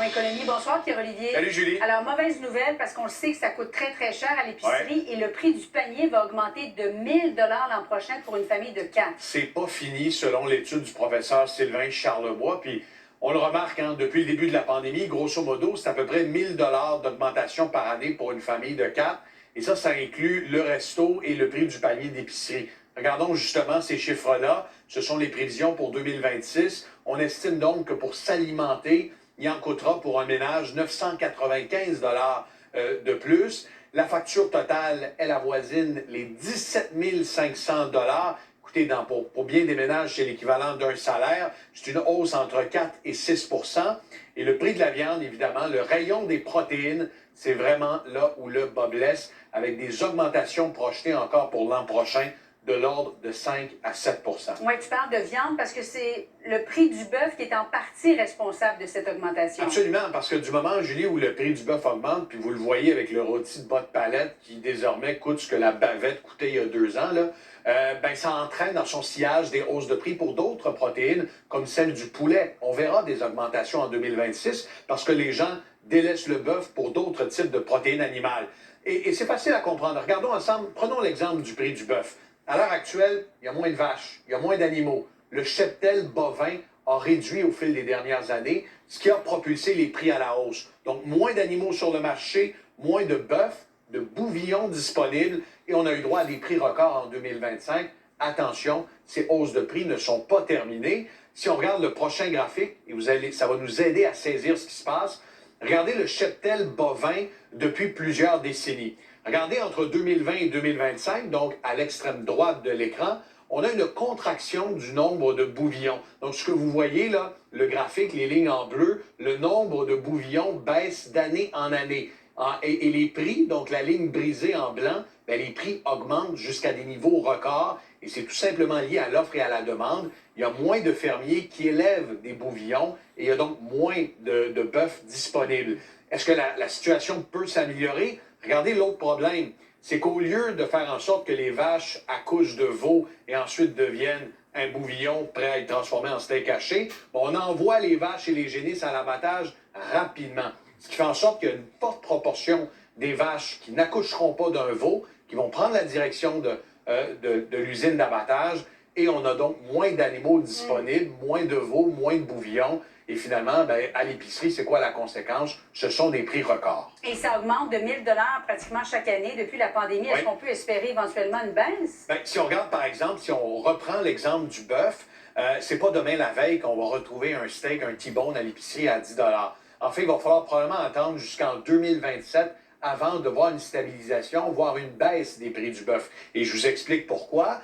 Économie. Bonsoir, Pierre-Olivier. Salut, Julie. Alors, mauvaise nouvelle, parce qu'on le sait que ça coûte très, très cher à l'épicerie et le prix du panier va augmenter de 1 000 l'an prochain pour une famille de 4. C'est pas fini, selon l'étude du professeur Sylvain Charlebois. Puis, on le remarque, depuis le début de la pandémie, grosso modo, c'est à peu près 1 000 d'augmentation par année pour une famille de 4. Et ça inclut le resto et le prix du panier d'épicerie. Regardons justement ces chiffres-là. Ce sont les prévisions pour 2026. On estime donc que pour s'alimenter, il en coûtera pour un ménage 995 de plus. La facture totale, elle avoisine les 17 500 Écoutez, pour bien des ménages, c'est l'équivalent d'un salaire. C'est une hausse entre 4 et 6 Et le prix de la viande, évidemment, le rayon des protéines, c'est vraiment là où le bas blesse, avec des augmentations projetées encore pour l'an prochain de l'ordre de 5 à 7 Oui, tu parles de viande parce que c'est le prix du bœuf qui est en partie responsable de cette augmentation. Absolument, parce que du moment, Julie, où le prix du bœuf augmente, puis vous le voyez avec le rôti de bas de palette qui désormais coûte ce que la bavette coûtait il y a 2 ans, ça entraîne dans son sillage des hausses de prix pour d'autres protéines, comme celle du poulet. On verra des augmentations en 2026 parce que les gens délaissent le bœuf pour d'autres types de protéines animales. Et c'est facile à comprendre. Regardons ensemble, prenons l'exemple du prix du bœuf. À l'heure actuelle, il y a moins de vaches, il y a moins d'animaux. Le cheptel bovin a réduit au fil des dernières années, ce qui a propulsé les prix à la hausse. Donc, moins d'animaux sur le marché, moins de bœuf, de bouvillons disponibles, et on a eu droit à des prix records en 2025. Attention, ces hausses de prix ne sont pas terminées. Si on regarde le prochain graphique, et ça va nous aider à saisir ce qui se passe, regardez le cheptel bovin depuis plusieurs décennies. Regardez entre 2020 et 2025, donc à l'extrême droite de l'écran, on a une contraction du nombre de bouvillons. Donc, ce que vous voyez là, le graphique, les lignes en bleu, le nombre de bouvillons baisse d'année en année. Et les prix, donc la ligne brisée en blanc, les prix augmentent jusqu'à des niveaux records. Et c'est tout simplement lié à l'offre et à la demande. Il y a moins de fermiers qui élèvent des bouvillons et il y a donc moins de bœufs disponibles. Est-ce que la situation peut s'améliorer? Regardez l'autre problème, c'est qu'au lieu de faire en sorte que les vaches accouchent de veaux et ensuite deviennent un bouvillon prêt à être transformé en steak haché, on envoie les vaches et les génisses à l'abattage rapidement. Ce qui fait en sorte qu'il y a une forte proportion des vaches qui n'accoucheront pas d'un veau, qui vont prendre la direction de l'usine d'abattage, et on a donc moins d'animaux disponibles, moins de veaux, moins de bouvillons. Et finalement, à l'épicerie, c'est quoi la conséquence? Ce sont des prix records. Et ça augmente de 1 000 pratiquement chaque année depuis la pandémie. Est-ce qu'on peut espérer éventuellement une baisse? Si on regarde, par exemple, si on reprend l'exemple du bœuf, c'est pas demain la veille qu'on va retrouver un steak, un T-bone à l'épicerie à 10 En fait, il va falloir probablement attendre jusqu'en 2027 avant de voir une stabilisation, voire une baisse des prix du bœuf. Et je vous explique pourquoi.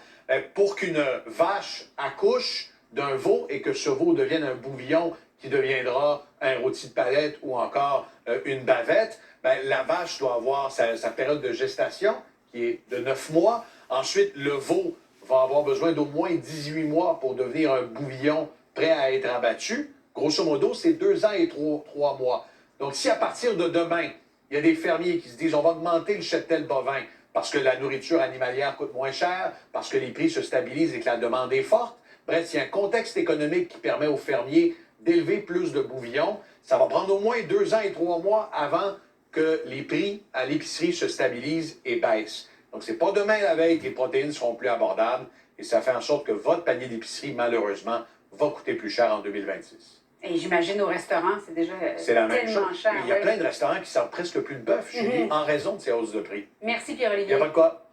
Pour qu'une vache accouche d'un veau et que ce veau devienne un bouvillon qui deviendra un rôti de palette ou encore une bavette, la vache doit avoir sa période de gestation qui est de 9 mois. Ensuite, le veau va avoir besoin d'au moins 18 mois pour devenir un bouvillon prêt à être abattu. Grosso modo, c'est 2 ans et 3 mois. Donc, si à partir de demain, il y a des fermiers qui se disent on va augmenter le cheptel bovin parce que la nourriture animalière coûte moins cher, parce que les prix se stabilisent et que la demande est forte, bref, s'il y a un contexte économique qui permet aux fermiers d'élever plus de bouvillons, ça va prendre au moins 2 ans et 3 mois avant que les prix à l'épicerie se stabilisent et baissent. Donc, c'est pas demain la veille que les protéines seront plus abordables et ça fait en sorte que votre panier d'épicerie, malheureusement, va coûter plus cher en 2026. Et j'imagine au restaurant, c'est déjà la même tellement chose. cher. Il y a plein de restaurants qui servent presque plus de bœuf, Julie, en raison de ces hausses de prix. Merci Il Pierre-Olivier. n'y a pas de quoi.